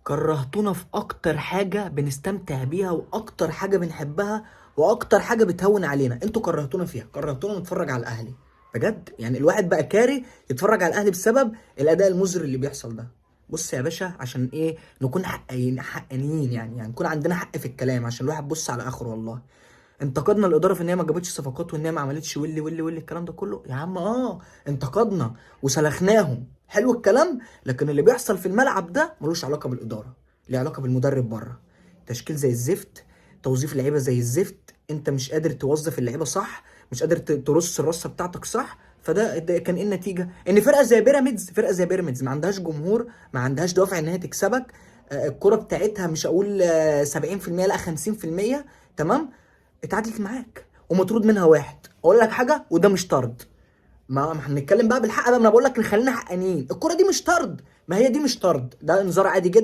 كرهتونا في اكتر حاجه بنستمتع بيها واكتر حاجه بنحبها واكتر حاجه بتهون علينا. انتوا كرهتونا فيها، كرهتونا نتفرج على الاهلي. بجد يعني الواحد بقى كاري يتفرج على الاهلي بسبب الاداء المزري اللي بيحصل ده. بص يا باشا، عشان ايه نكون حقانيين، يعني نكون عندنا حق في الكلام، عشان الواحد بص على اخره والله. انتقدنا الاداره في ان هي ما جابتش صفقات وان هي ما عملتش واللي الكلام ده كله يا عم. انتقدنا وسلخناهم، حلو الكلام. لكن اللي بيحصل في الملعب ده ملوش علاقه بالاداره، ليه علاقه بالمدرب بره. تشكيل زي الزفت، توظيف لعيبه زي الزفت، انت مش قادر توظف اللعيبه صح، مش قادر ترص الرصه بتاعتك صح. ده كان ايه النتيجه؟ ان فرقه زي بيراميدز ما عندهاش جمهور، ما عندهاش دوافع ان هي تكسبك. الكره بتاعتها مش هقول 70%، لا 50%. تمام. اتعادلت معاك ومطرود منها واحد. اقول لك حاجه، وده مش طرد. ما احنا هنتكلم بقى بالحق بقى، ما انا بقول لك خلينا حقانيين، الكره دي مش طرد، ما هي دي مش طرد، ده انذار عادي جدا.